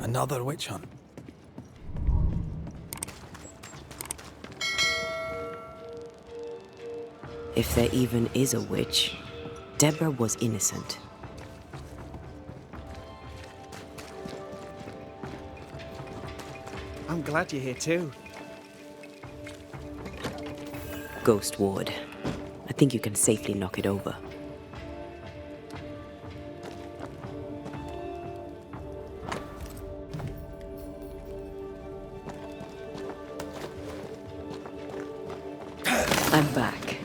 Another witch hunt. If there even is a witch, Deborah was innocent. I'm glad you're here too. Ghost Ward. I think you can safely knock it over. I'm back.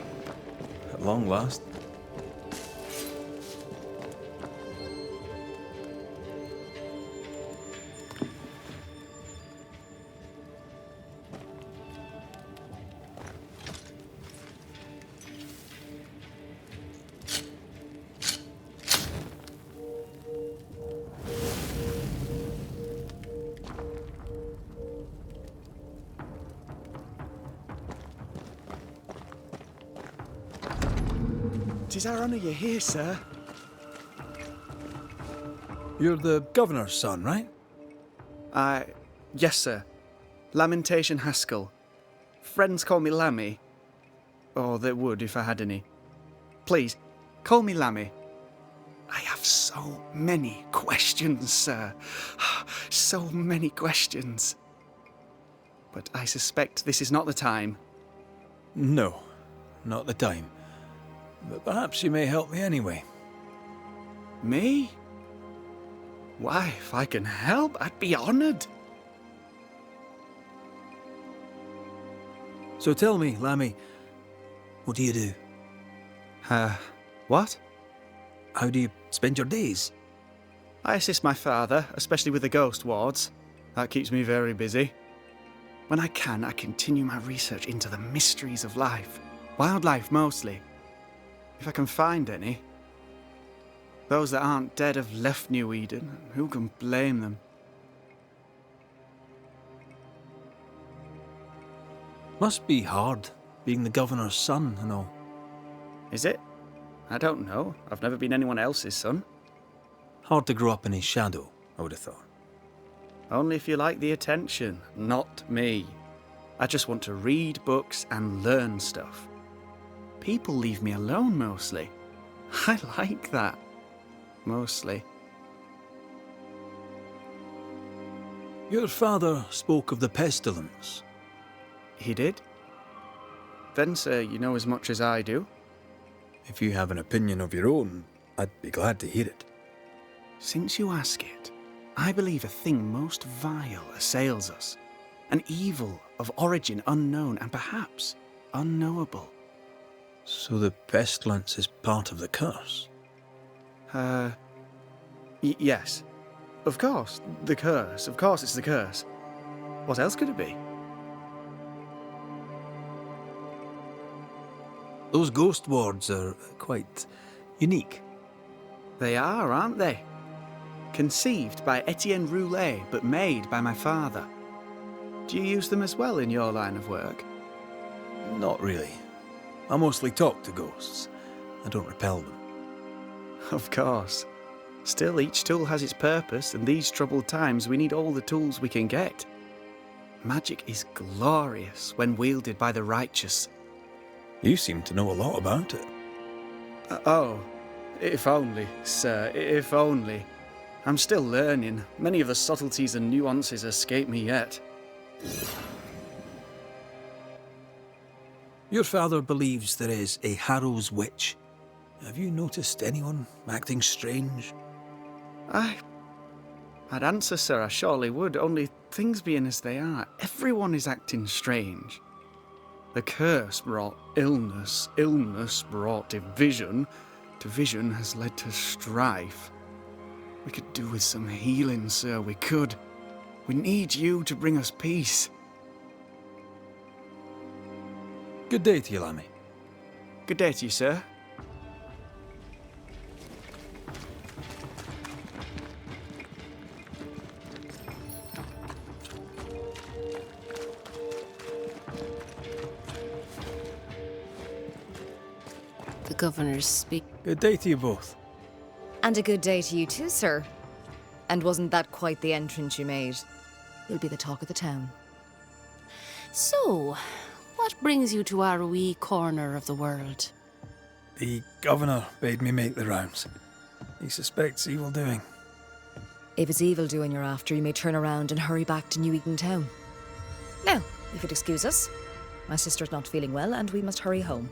At long last. Tis our honour you're here, sir. You're the governor's son, right? Yes, sir. Lamentation Haskell. Friends call me Lammy. Or they would if I had any. Please, call me Lammy. I have so many questions, sir. So many questions. But I suspect this is not the time. No, not the time. But perhaps you may help me anyway. Me? Why, if I can help, I'd be honoured. So tell me, Lammy, what do you do? What? How do you spend your days? I assist my father, especially with the ghost wards. That keeps me very busy. When I can, I continue my research into the mysteries of life. Wildlife, mostly. If I can find any. Those that aren't dead have left New Eden. Who can blame them? Must be hard, being the governor's son and all. Is it? I don't know. I've never been anyone else's son. Hard to grow up in his shadow, I would have thought. Only if you like the attention, not me. I just want to read books and learn stuff. People leave me alone mostly. I like that. Mostly. Your father spoke of the pestilence. He did? Then, sir, you know as much as I do. If you have an opinion of your own, I'd be glad to hear it. Since you ask it, I believe a thing most vile assails us. An evil of origin unknown and perhaps unknowable. So the pestilence is part of the curse? Yes. Of course, the curse. Of course it's the curse. What else could it be? Those ghost wards are quite unique. They are, aren't they? Conceived by Etienne Roulet, but made by my father. Do you use them as well in your line of work? Not really. I mostly talk to ghosts. I don't repel them. Of course. Still, each tool has its purpose, and these troubled times we need all the tools we can get. Magic is glorious when wielded by the righteous. You seem to know a lot about it. Oh, if only, sir, if only. I'm still learning. Many of the subtleties and nuances escape me yet. Your father believes there is a Harrow's witch. Have you noticed anyone acting strange? I'd answer, sir, I surely would, only things being as they are, everyone is acting strange. The curse brought illness, illness brought division, division has led to strife. We could do with some healing, sir, we could. We need you to bring us peace. Good day to you, Lammy. Good day to you, sir. The governors speak. Good day to you both. And a good day to you too, sir. And wasn't that quite the entrance you made? You'll be the talk of the town. So, what brings you to our wee corner of the world? The governor bade me make the rounds. He suspects evil doing. If it's evil doing you're after, you may turn around and hurry back to New Eden Town. Now, if you'd excuse us, my sister's not feeling well and we must hurry home.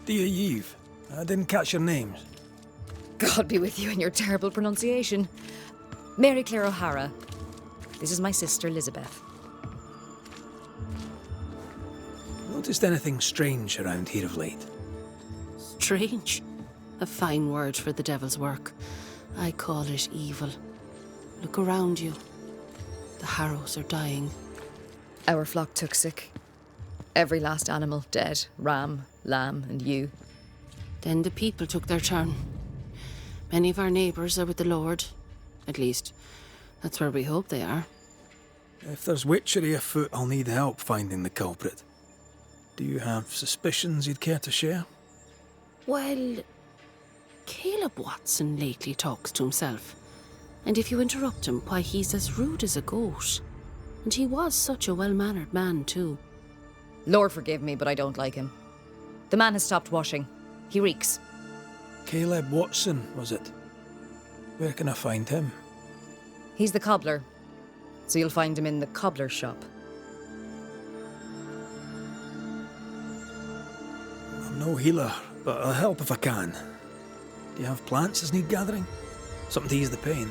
Dear Eve, I didn't catch your names. God be with you and your terrible pronunciation. Mary Claire O'Hara. This is my sister, Elizabeth. Noticed anything strange around here of late? Strange. A fine word for the devil's work. I call it evil. Look around you. The harrows are dying. Our flock took sick. Every last animal dead. Ram, lamb, and ewe. Then the people took their turn. Many of our neighbours are with the Lord. At least, that's where we hope they are. If there's witchery afoot, I'll need help finding the culprit. Do you have suspicions you'd care to share? Well, Caleb Watson lately talks to himself. And if you interrupt him, why, he's as rude as a goat. And he was such a well-mannered man, too. Lord forgive me, but I don't like him. The man has stopped washing. He reeks. Caleb Watson, was it? Where can I find him? He's the cobbler, so you'll find him in the cobbler's shop. I'm no healer, but I'll help if I can. Do you have plants as need gathering? Something to ease the pain?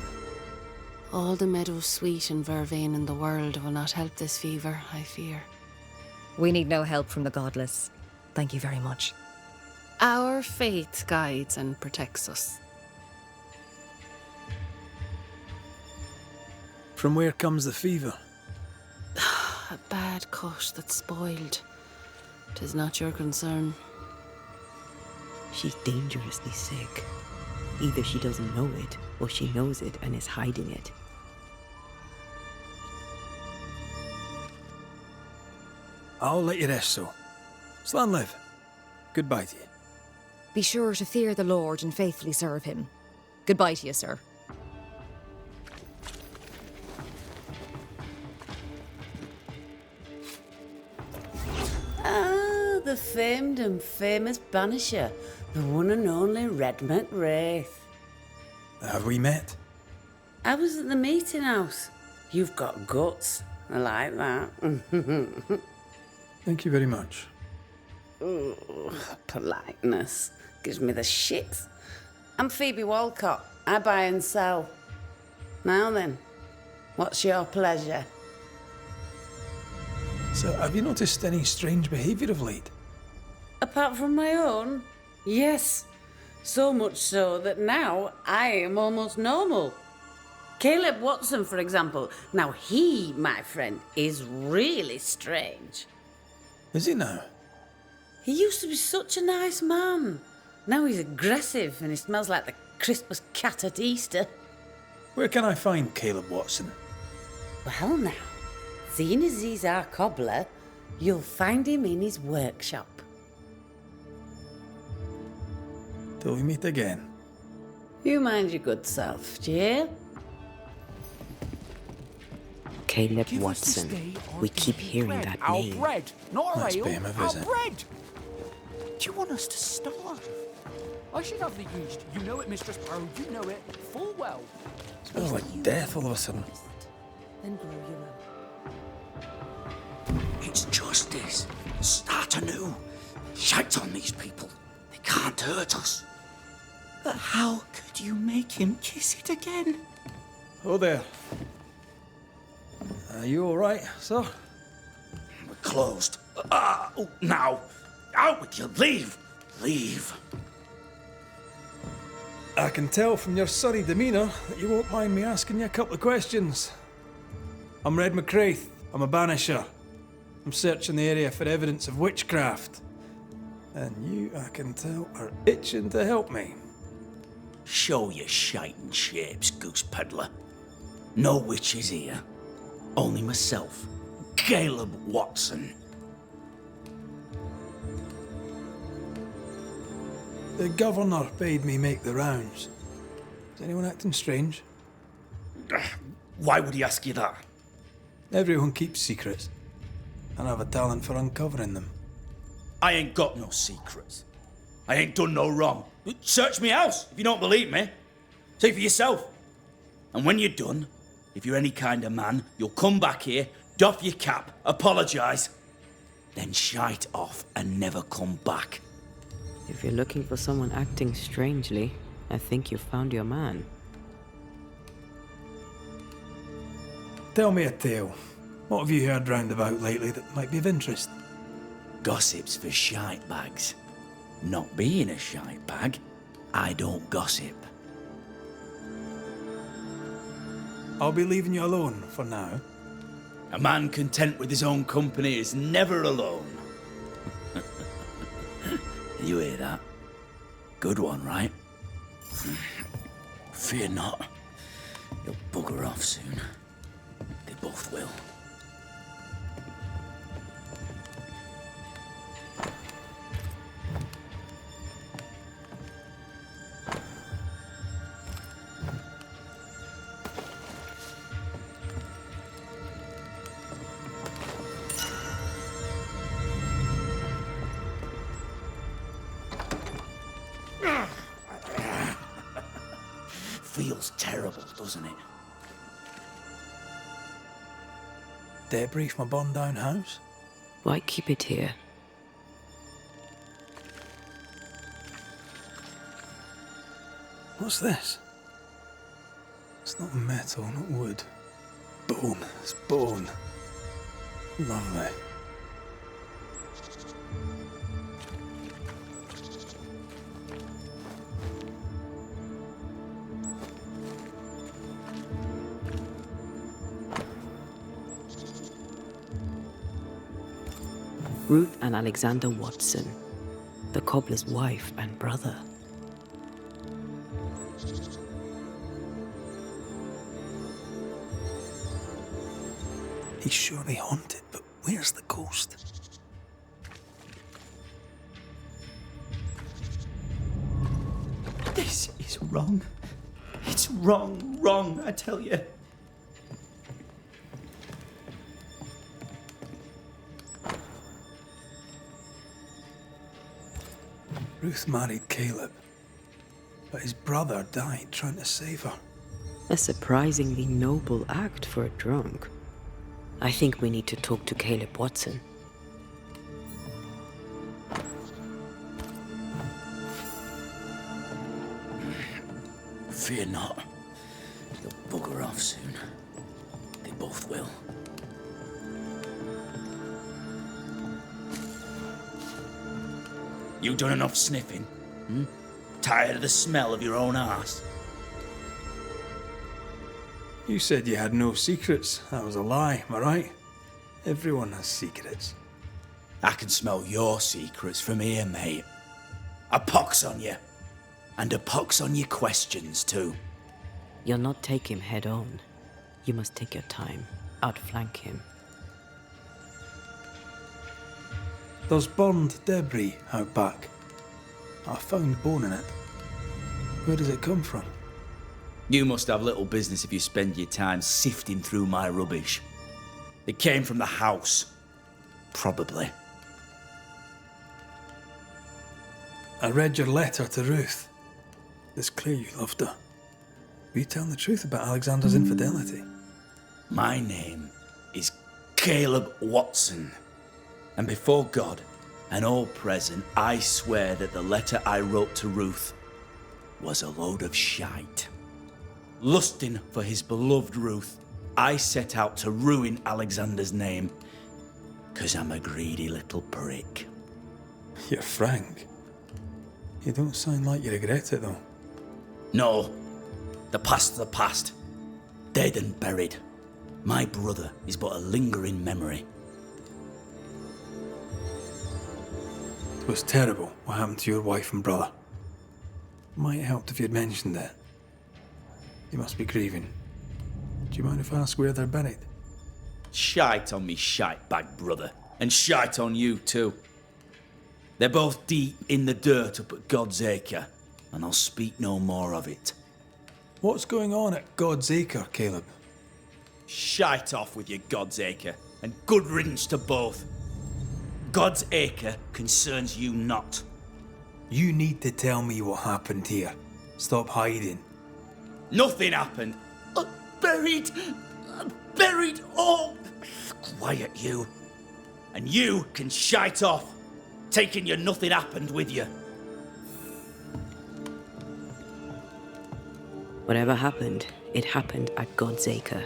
All the meadow sweet and vervain in the world will not help this fever, I fear. We need no help from the godless. Thank you very much. Our faith guides and protects us. From where comes the fever? A bad cut that's spoiled. 'Tis not your concern. She's dangerously sick. Either she doesn't know it, or she knows it and is hiding it. I'll let you rest, so. Slan live. Goodbye to you. Be sure to fear the Lord and faithfully serve him. Goodbye to you, sir. Ah, the famed and famous Banisher, the one and only Reda Mak Рэйta. Have we met? I was at the meeting house. You've got guts. I like that. Thank you very much. Ooh, politeness gives me the shits. I'm Phoebe Walcott. I buy and sell. Now then, what's your pleasure? So, have you noticed any strange behaviour of late? Apart from my own? Yes. So much so that now I am almost normal. Caleb Watson, for example. Now he, my friend, is really strange. Is he now? He used to be such a nice man. Now he's aggressive and he smells like the Christmas cat at Easter. Where can I find Caleb Watson? Well now, seeing as he's our cobbler, you'll find him in his workshop. Till we meet again. You mind your good self, do you hear? Caleb Watson. We keep hearing that name. Bread, not Let's ale. pay him a visit. Our bread. Do you want us to starve? I should have the yeast. You know it, Mistress Barrow. You know it full well. Smells like death all of a sudden. Then grow your own. It's justice. Start anew. Shite on these people. They can't hurt us. But how could you make him kiss it again? Oh there. Are you alright, sir? We're closed. Now. Out with you. Leave. Leave. I can tell from your sunny demeanour that you won't mind me asking you a couple of questions. I'm Reda Mak Рэйta. I'm a banisher. I'm searching the area for evidence of witchcraft. And you, I can tell, are itching to help me. Show your shiting shapes, goose peddler. No witches here. Only myself, Caleb Watson. The governor bade me make the rounds. Is anyone acting strange? Why would he ask you that? Everyone keeps secrets, and I have a talent for uncovering them. I ain't got no secrets. I ain't done no wrong. Search me house if you don't believe me. See for yourself. And when you're done, if you're any kind of man, you'll come back here, doff your cap, apologise, then shite off and never come back. If you're looking for someone acting strangely, I think you've found your man. Tell me a tale. What have you heard round about lately that might be of interest? Gossip's for shite bags. Not being a shite bag, I don't gossip. I'll be leaving you alone for now. A man content with his own company is never alone. You hear that? Good one, right? Fear not. You'll bugger off soon. They both will. Feels terrible, doesn't it? Debris from a burned down house? Why keep it here? What's this? It's not metal, not wood. Bone. It's bone. Lovely. Ruth and Alexander Watson, the cobbler's wife and brother. He's surely haunted, but where's the ghost? This is wrong. It's wrong, I tell you. Ruth married Caleb, but his brother died trying to save her. A surprisingly noble act for a drunk. I think we need to talk to Caleb Watson. Fear not. You'll bugger off soon. They both will. You done enough sniffing? Tired of the smell of your own arse? You said you had no secrets. That was a lie, am I right? Everyone has secrets. I can smell your secrets from here, mate. A pox on you. And a pox on your questions, too. You'll not take him head on. You must take your time, outflank him. There's burned debris out back. I found bone in it. Where does it come from? You must have little business if you spend your time sifting through my rubbish. It came from the house. Probably. I read your letter to Ruth. It's clear you loved her. Were you telling the truth about Alexander's infidelity? My name is Caleb Watson. And before God and all present, I swear that the letter I wrote to Ruth was a load of shite. Lusting for his beloved Ruth, I set out to ruin Alexander's name, 'cause I'm a greedy little prick. You're frank. You don't sound like you regret it, though. No, the past's the past. Dead and buried. My brother is but a lingering memory. It was terrible what happened to your wife and brother. Might have helped if you'd mentioned it. You must be grieving. Do you mind if I ask where they're buried? Shite on me shite bag brother, and shite on you too. They're both deep in the dirt up at God's acre, and I'll speak no more of it. What's going on at God's Acre, Caleb? Shite off with your God's Acre, and good riddance to both. God's Acre concerns you not. You need to tell me what happened here. Stop hiding. Nothing happened. Buried. Buried. Oh, quiet you. And you can shite off, taking your nothing happened with you. Whatever happened, it happened at God's Acre.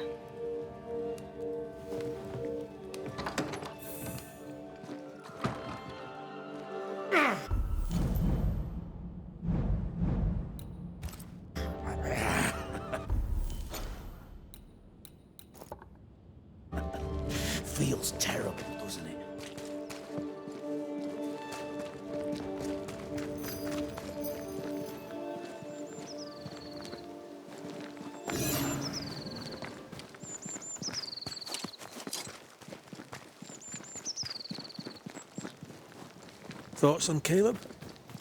Feels terrible, doesn't it? Thoughts on Caleb?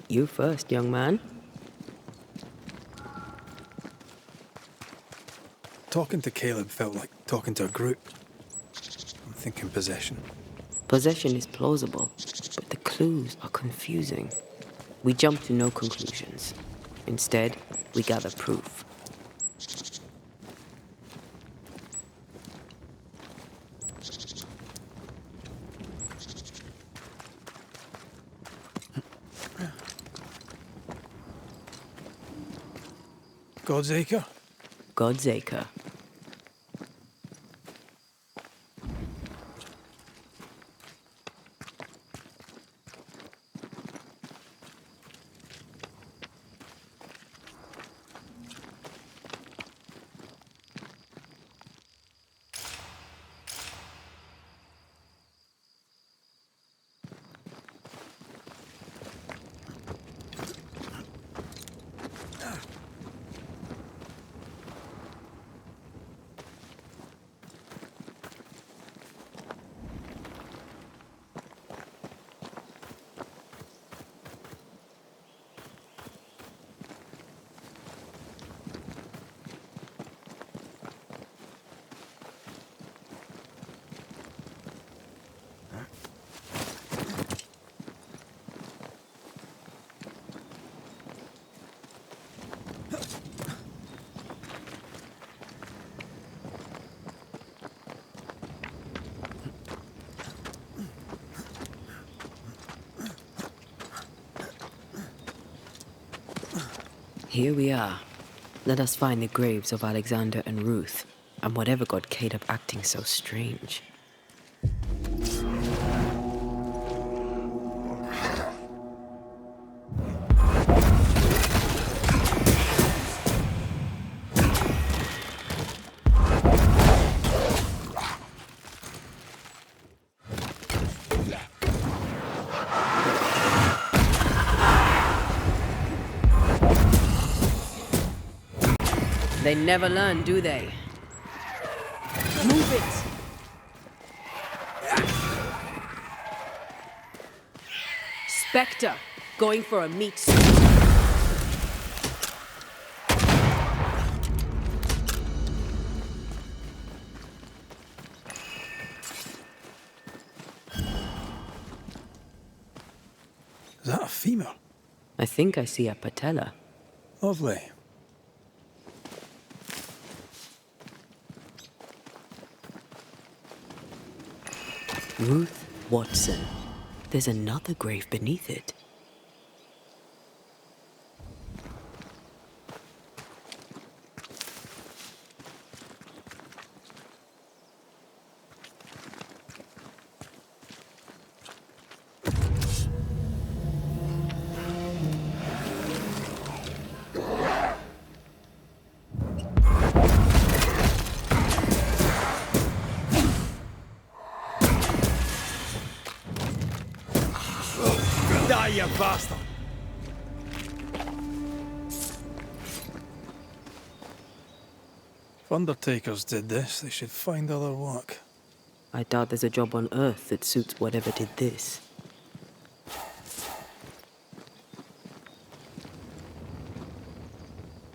You first, young man. Talking to Caleb felt like talking to a group. I'm thinking possession. Possession is plausible, but the clues are confusing. We jump to no conclusions. Instead, we gather proof. God's Acre? God's Acre. Here we are. Let us find the graves of Alexander and Ruth, and whatever got Caleb acting so strange. They never learn, do they? Move it! Spectre, going for a meat suit. Is that a femur? I think I see a patella. Lovely. Ruth Watson. There's another grave beneath it. Die, you bastard! If undertakers did this, they should find other work. I doubt there's a job on Earth that suits whatever did this.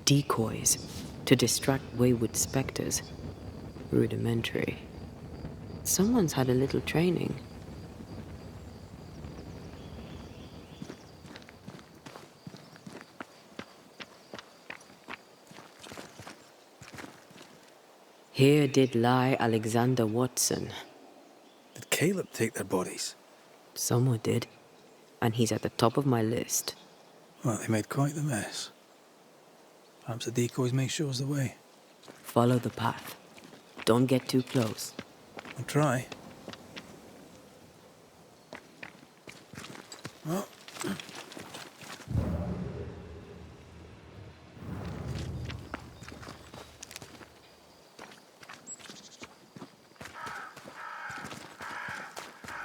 Decoys. To distract wayward specters. Rudimentary. Someone's had a little training. Here did lie Alexander Watson. Did Caleb take their bodies? Someone did. And he's at the top of my list. Well, they made quite the mess. Perhaps the decoys may show us the way. Follow the path. Don't get too close. I'll try. Oh.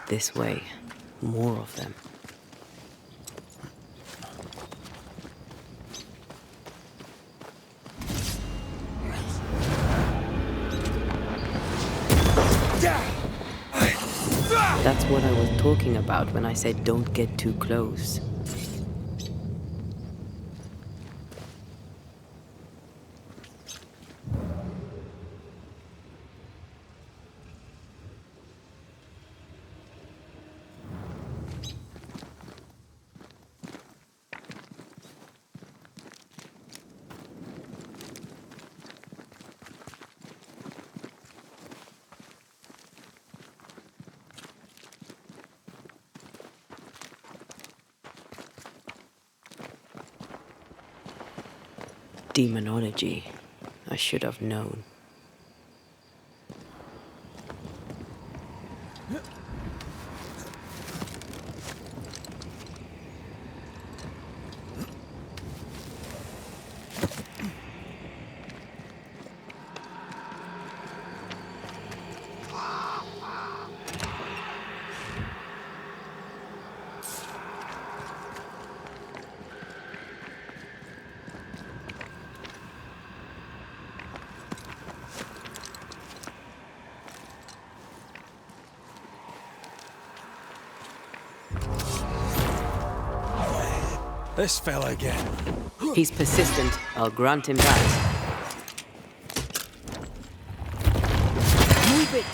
This way. More of them. That's what I was talking about when I said don't get too close. Demonology. I should have known. This fella again. He's persistent. I'll grant him that. Move it!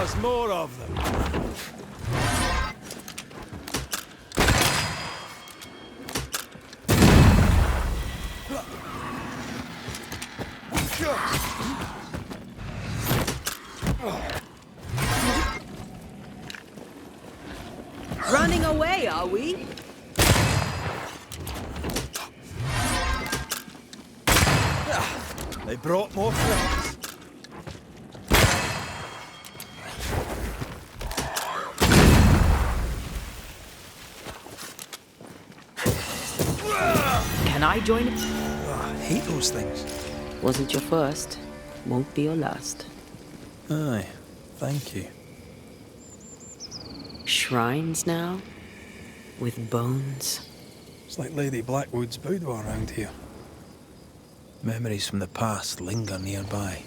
There's more of them. Running away, are we? They brought more friends. Can I join it? Oh, I hate those things. Wasn't your first. Won't be your last. Aye, thank you. Shrines now? With bones? It's like Lady Blackwood's boudoir around here. Memories from the past linger nearby.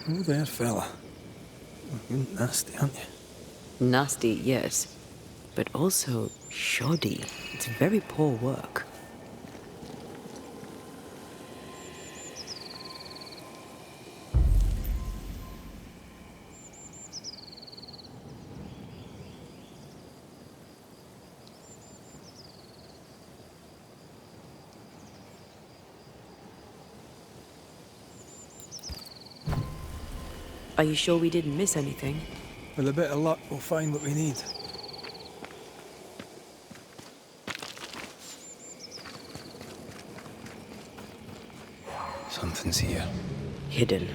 Oh there, fella. You're nasty, aren't you? Nasty, yes. But also shoddy. It's very poor work. Are you sure we didn't miss anything? With a bit of luck, we'll find what we need. Something's here. Hidden.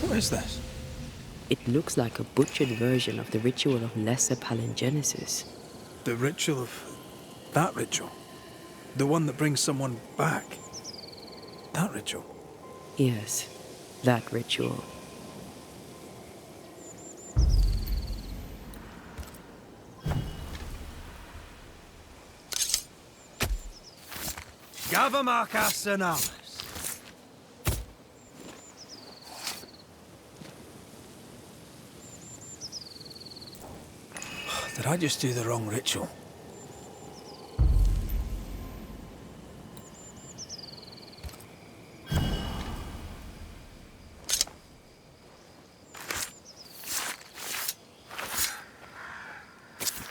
What is this? It looks like a butchered version of the ritual of lesser palingenesis. The ritual of... that ritual? The one that brings someone back? That ritual? Yes, that ritual. Gavamarkas Analis. Did I just do the wrong ritual?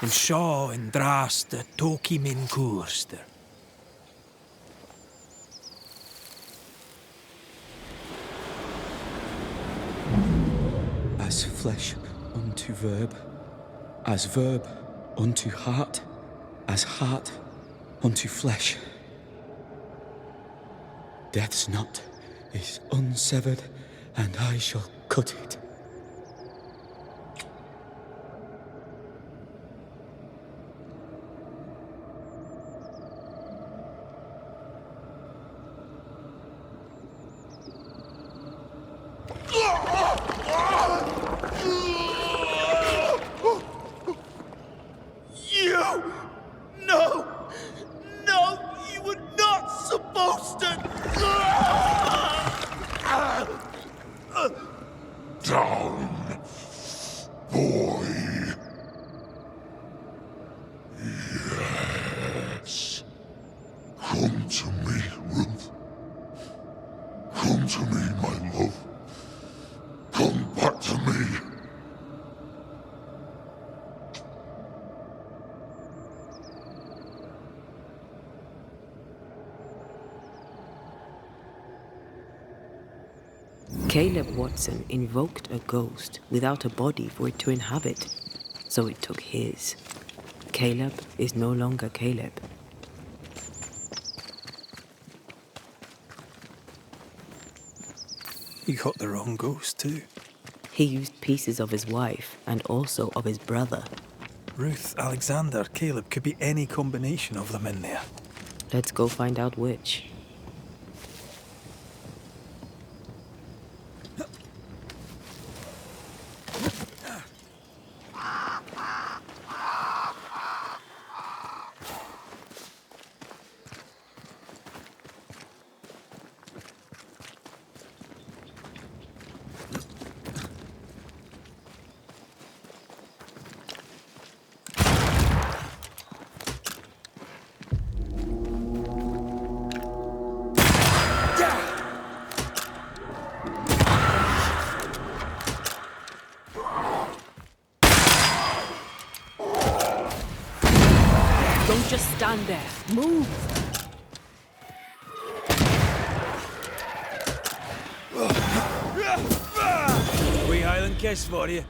En seo in draste toki min koerster. As flesh unto verb, as verb unto heart, as heart unto flesh. Death's knot is unsevered, and I shall cut it. Caleb Watson invoked a ghost without a body for it to inhabit, so it took his. Caleb is no longer Caleb. You got the wrong ghost too. He used pieces of his wife and also of his brother. Ruth, Alexander, Caleb, could be any combination of them in there. Let's go find out which. Don't just stand there. Move! Wee Highland kiss for you.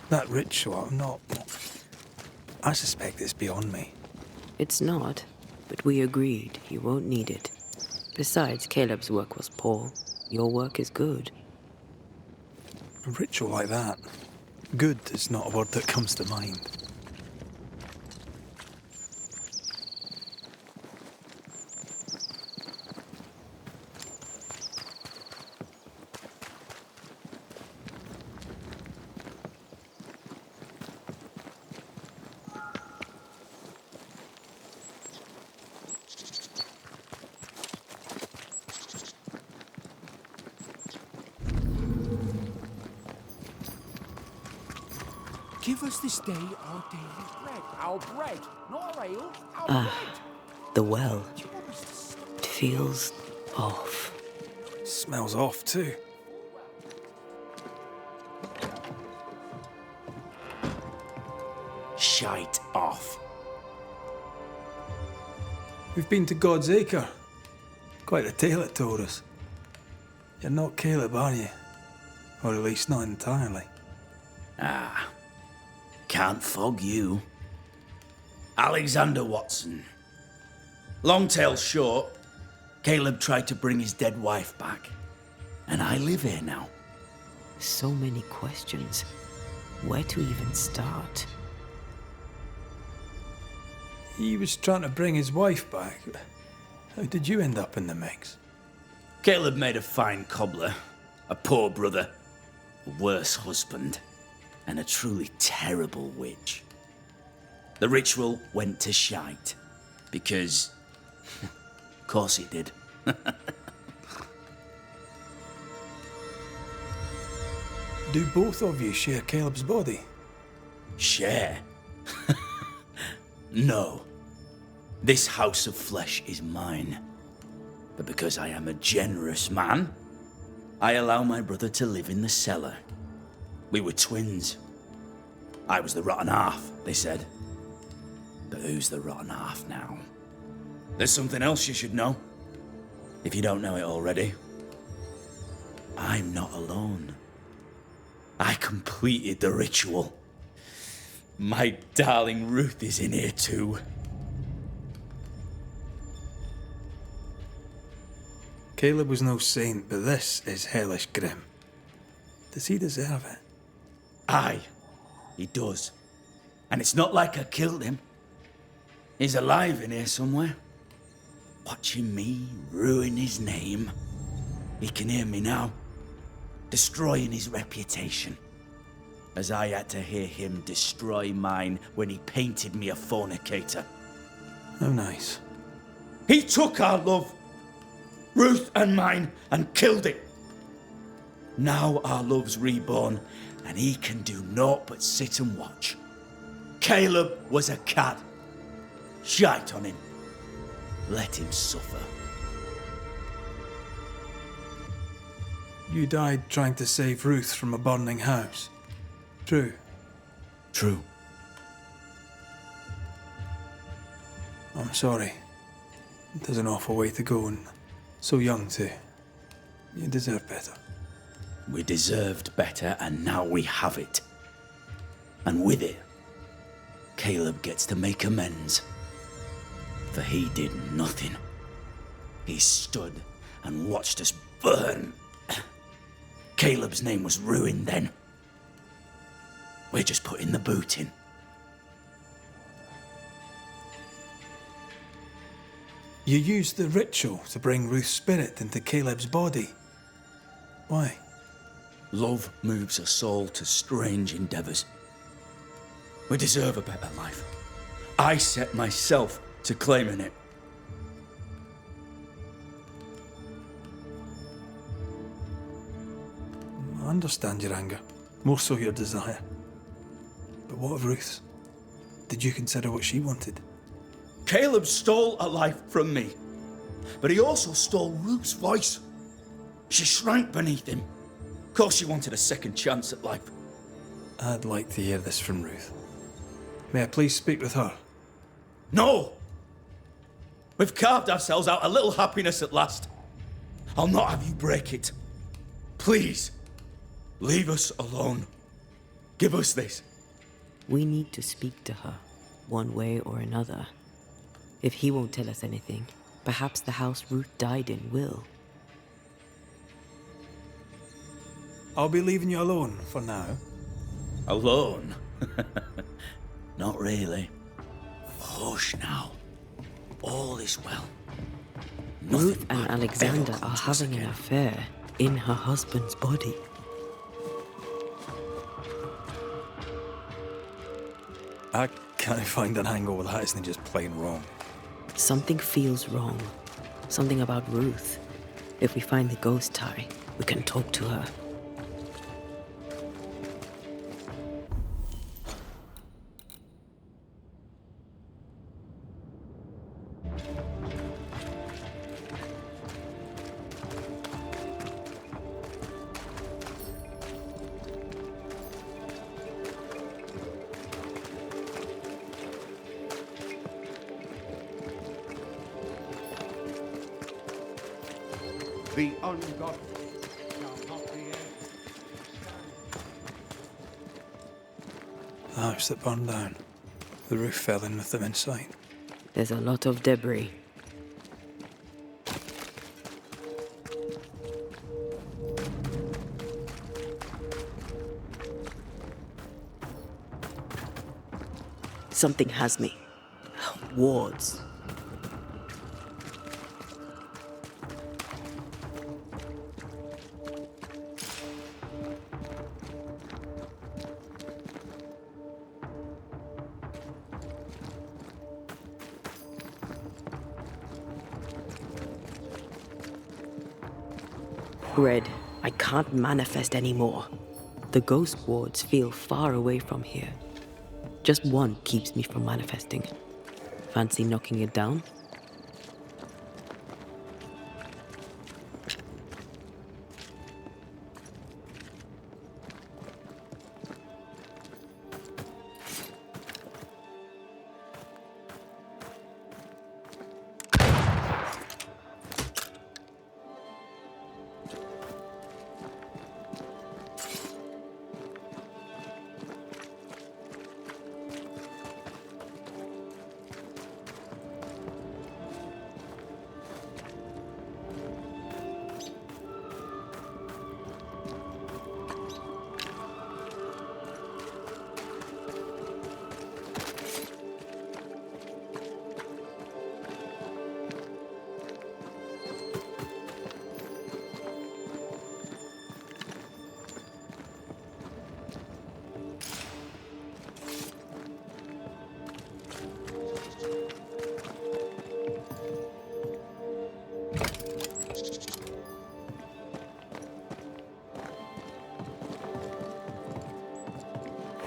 That ritual, I suspect it's beyond me. It's not, but we agreed you won't need it. Besides, Caleb's work was poor. Your work is good. A ritual like that, good is not a word that comes to mind. Give us this day our daily bread. Our bread, not our ale, our bread. The well. Do you want us to stop? It feels off. Smells off too. Shite off. We've been to God's Acre. Quite a tale it told us. You're not Caleb, are you? Or at least not entirely. Ah, can't fog you. Alexander Watson. Long tale short, Caleb tried to bring his dead wife back. And I live here now. So many questions. Where to even start? He was trying to bring his wife back. How did you end up in the mix? Caleb made a fine cobbler, a poor brother, a worse husband, and a truly terrible witch. The ritual went to shite, because... of course it did. Do both of you share Caleb's body? Share? No. This house of flesh is mine. But because I am a generous man, I allow my brother to live in the cellar. We were twins. I was the rotten half, they said. But who's the rotten half now? There's something else you should know. If you don't know it already. I'm not alone. I completed the ritual. My darling Ruth is in here too. Caleb was no saint, but this is hellish grim. Does he deserve it? Aye, he does. And it's not like I killed him. He's alive in here somewhere. Watching me ruin his name. He can hear me now. Destroying his reputation. As I had to hear him destroy mine when he painted me a fornicator. Oh, nice. He took our love, Ruth and mine, and killed it. Now our love's reborn, and he can do naught but sit and watch. Caleb was a cad. Shite on him. Let him suffer. You died trying to save Ruth from a burning house. True. True. I'm sorry. There's an awful way to go, and so young too. You deserve better. We deserved better, and now we have it. And with it, Caleb gets to make amends. For he did nothing. He stood and watched us burn. Caleb's name was ruined then. We're just putting the boot in. You used the ritual to bring Ruth's spirit into Caleb's body. Why? Love moves a soul to strange endeavors. We deserve a better life. I set myself to claiming it. I understand your anger, more so your desire. But what of Ruth's? Did you consider what she wanted? Caleb stole a life from me, but he also stole Ruth's voice. She shrank beneath him. Of course she wanted a second chance at life. I'd like to hear this from Ruth. May I please speak with her? No! We've carved ourselves out a little happiness at last. I'll not have you break it. Please, leave us alone. Give us this. We need to speak to her, one way or another. If he won't tell us anything, perhaps the house Ruth died in will. I'll be leaving you alone for now. Alone? Not really. Hush now. All is well. Ruth and Alexander are having an affair in her husband's body. I can't find an angle with that, isn't just plain wrong. Something feels wrong. Something about Ruth. If we find the ghost tie, we can talk to her. The ungodly shall not be heir. The house that burned down. The roof fell in with them in sight. There's a lot of debris. Something has me. Wards. Red, I can't manifest anymore. The ghost wards feel far away from here. Just one keeps me from manifesting. Fancy knocking it down?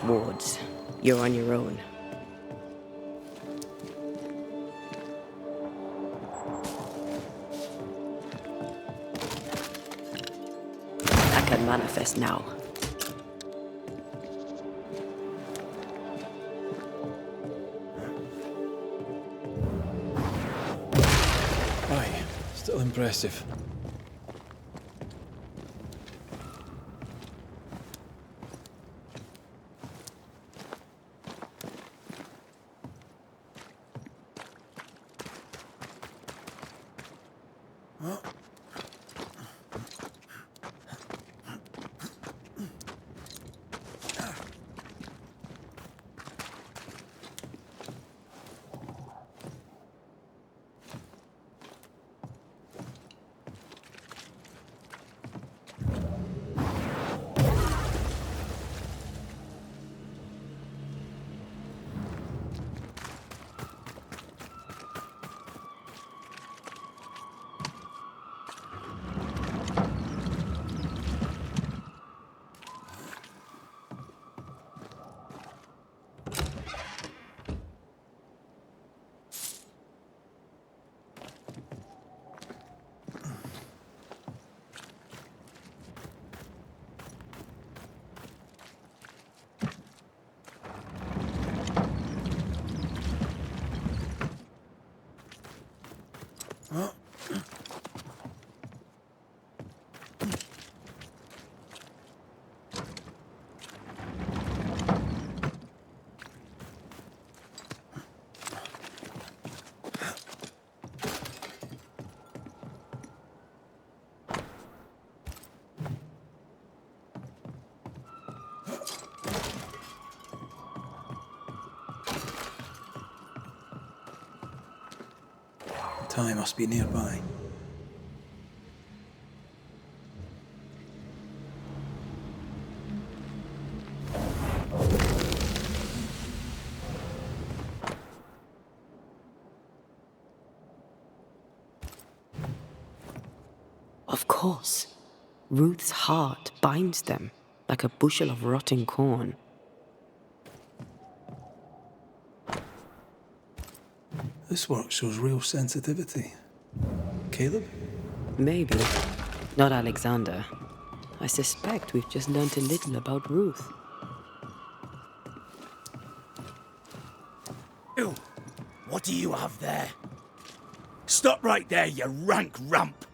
Wards, you're on your own. I can manifest now. Aye, still impressive. Time must be nearby. Of course. Ruth's heart binds them like a bushel of rotting corn. This work shows real sensitivity. Caleb? Maybe. Not Alexander. I suspect we've just learnt a little about Ruth. Ew, what do you have there? Stop right there, you rank rump.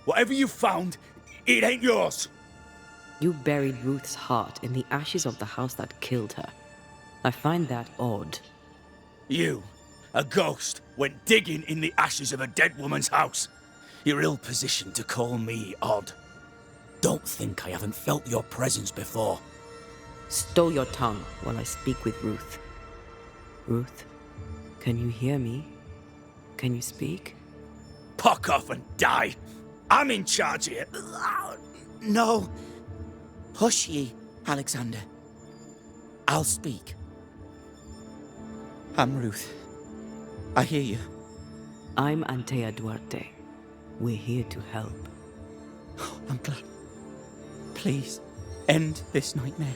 Whatever you found, it ain't yours. You buried Ruth's heart in the ashes of the house that killed her. I find that odd. You, a ghost, went digging in the ashes of a dead woman's house. You're ill-positioned to call me odd. Don't think I haven't felt your presence before. Stow your tongue while I speak with Ruth. Ruth, can you hear me? Can you speak? Pock off and die. I'm in charge here. No. Hush ye, Alexander. I'll speak. I'm Ruth. I hear you. I'm Antei Duarte. We're here to help. Oh, I'm glad. Please, end this nightmare.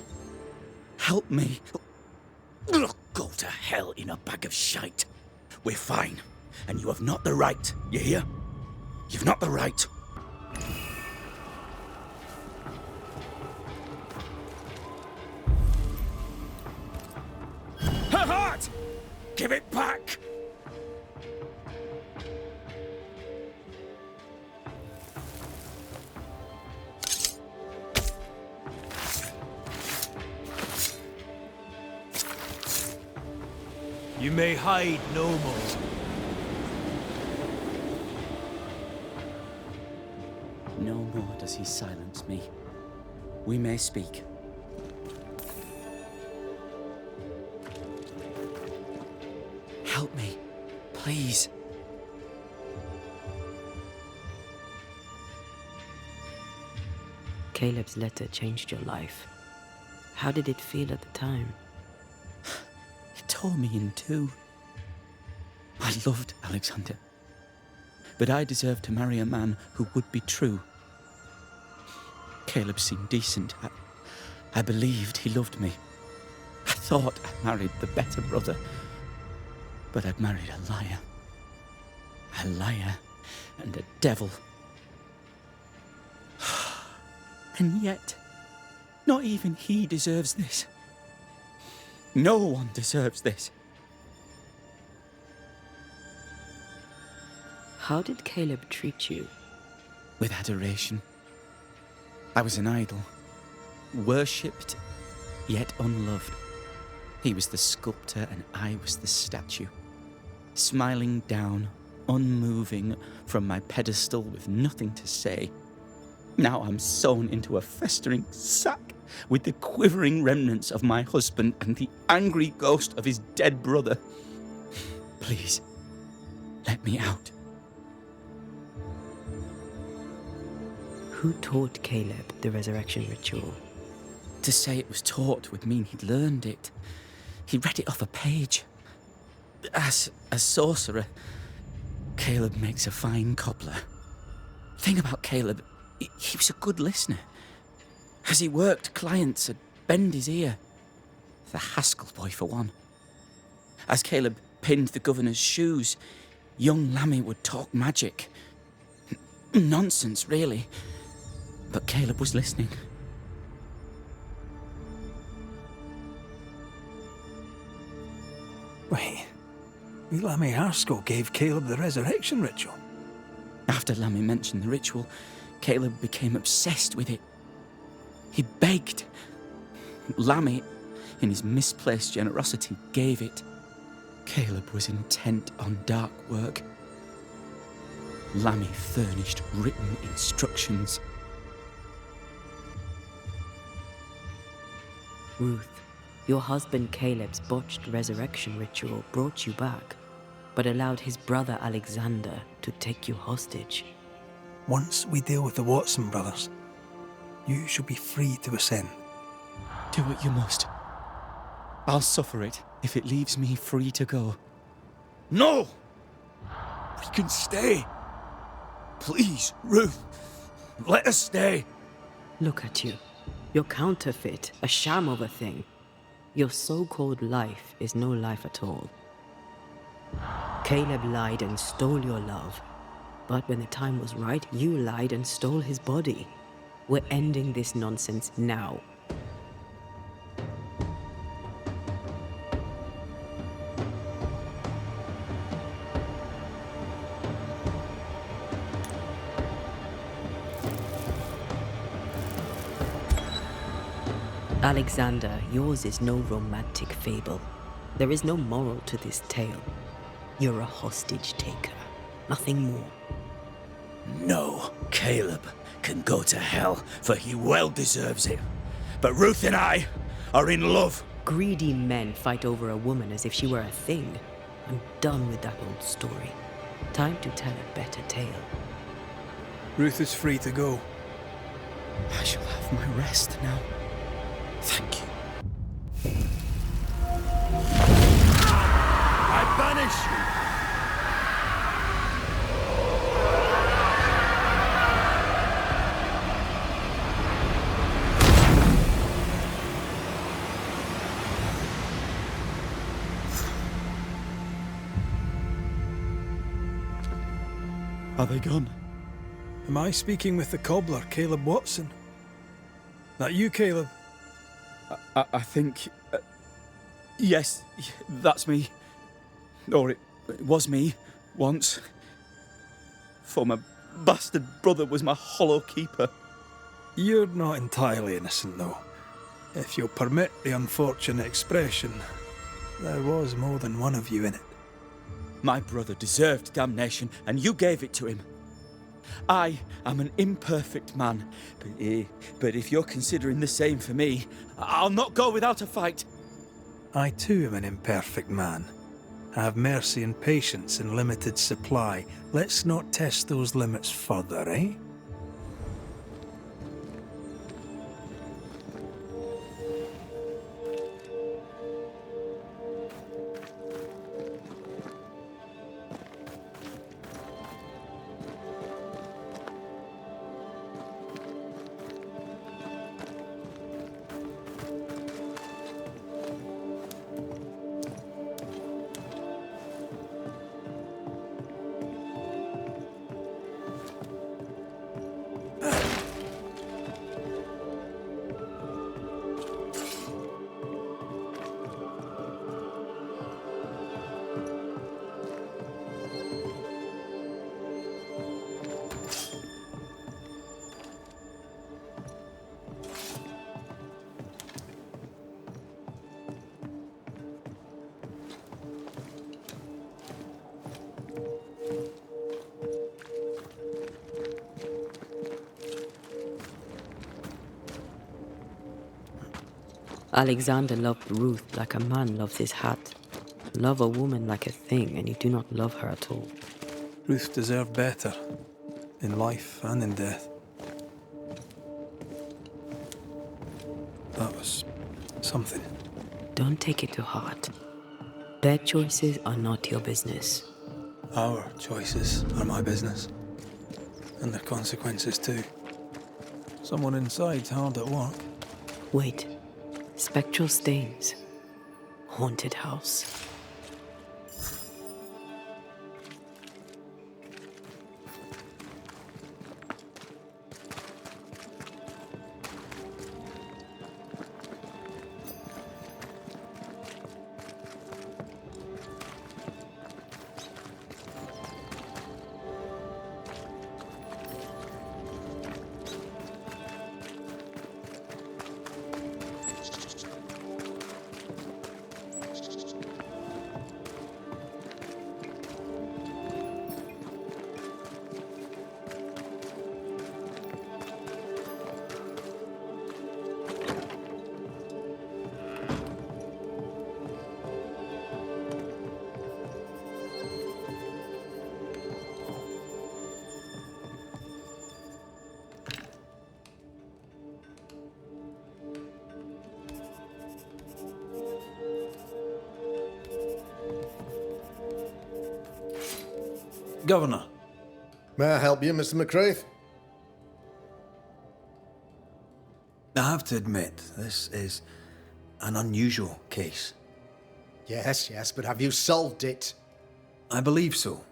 Help me. Go to hell in a bag of shite. We're fine, and you have not the right, you hear? You've not the right. Her heart! Give it back! You may hide no more. No more does he silence me. We may speak. Help me, please. Caleb's letter changed your life. How did it feel at the time? It tore me in two. I loved Alexander, but I deserved to marry a man who would be true. Caleb seemed decent. I believed he loved me. I thought I married the better brother, but I'd married a liar. A liar and a devil. And yet, not even he deserves this. No one deserves this. How did Caleb treat you? With adoration. I was an idol, worshipped, yet unloved. He was the sculptor and I was the statue, smiling down, unmoving from my pedestal with nothing to say. Now I'm sewn into a festering sack with the quivering remnants of my husband and the angry ghost of his dead brother. Please, let me out. Who taught Caleb the resurrection ritual? To say it was taught would mean he'd learned it. He read it off a page. As a sorcerer, Caleb makes a fine cobbler. Thing about Caleb, he was a good listener. As he worked, clients would bend his ear. The Haskell boy, for one. As Caleb pinned the governor's shoes, young Lammy would talk magic. Nonsense, really. But Caleb was listening. Wait, Lammy Haskell gave Caleb the resurrection ritual? After Lammy mentioned the ritual, Caleb became obsessed with it. He begged. Lammy, in his misplaced generosity, gave it. Caleb was intent on dark work. Lammy furnished written instructions. Ruth, your husband Caleb's botched resurrection ritual brought you back, but allowed his brother Alexander to take you hostage. Once we deal with the Watson brothers, you shall be free to ascend. Do what you must. I'll suffer it if it leaves me free to go. No! We can stay. Please, Ruth, let us stay. Look at you. You're counterfeit, a sham of a thing. Your so-called life is no life at all. Caleb lied and stole your love. But when the time was right, you lied and stole his body. We're ending this nonsense now. Alexander, yours is no romantic fable. There is no moral to this tale. You're a hostage taker, nothing more. No, Caleb can go to hell, for he well deserves it. But Ruth and I are in love. Greedy men fight over a woman as if she were a thing. I'm done with that old story. Time to tell a better tale. Ruth is free to go. I shall have my rest now. Thank you. I banish you. Are they gone? Am I speaking with the cobbler, Caleb Watson? That you, Caleb? I think... yes, that's me. Or it was me, once. For my bastard brother was my hollow keeper. You're not entirely innocent, though. If you'll permit the unfortunate expression, there was more than one of you in it. My brother deserved damnation, and you gave it to him. I am an imperfect man, but if you're considering the same for me, I'll not go without a fight. I too am an imperfect man. I have mercy and patience in limited supply. Let's not test those limits further, eh? Alexander loved Ruth like a man loves his hat. Love a woman like a thing, and you do not love her at all. Ruth deserved better, in life and in death. That was something. Don't take it to heart. Their choices are not your business. Our choices are my business. And their consequences too. Someone inside's hard at work. Wait. Spectral stains. Haunted house. Governor. May I help you, Mr. McCraith? I have to admit, this is an unusual case. Yes, but have you solved it? I believe so.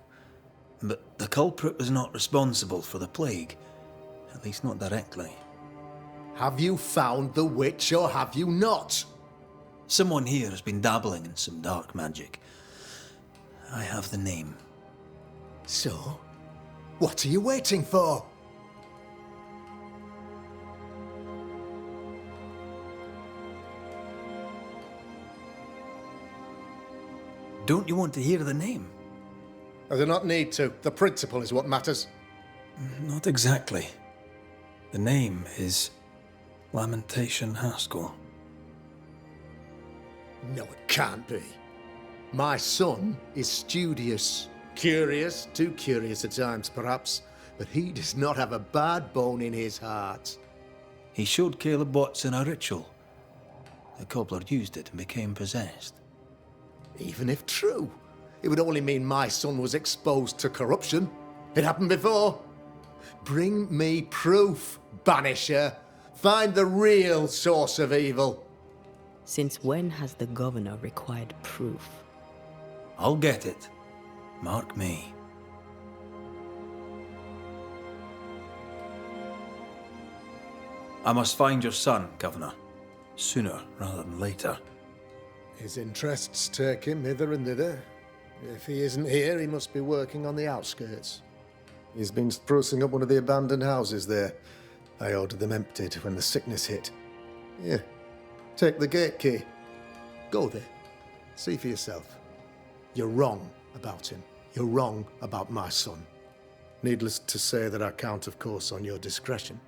But the culprit was not responsible for the plague. At least not directly. Have you found the witch or have you not? Someone here has been dabbling in some dark magic. I have the name. So, what are you waiting for? Don't you want to hear the name? I do not need to. The principle is what matters. Not exactly. The name is Lamentation Haskell. No, it can't be. My son is studious. Curious, too curious at times perhaps, but he does not have a bad bone in his heart. He showed Caleb Watson a ritual. The cobbler used it and became possessed. Even if true, it would only mean my son was exposed to corruption. It happened before. Bring me proof, Banisher. Find the real source of evil. Since when has the governor required proof? I'll get it. Mark me. I must find your son, Governor. Sooner rather than later. His interests take him hither and thither. If he isn't here, he must be working on the outskirts. He's been sprucing up one of the abandoned houses there. I ordered them emptied when the sickness hit. Here, take the gate key. Go there. See for yourself. You're wrong about him. You're wrong about my son. Needless to say that I count, of course, on your discretion.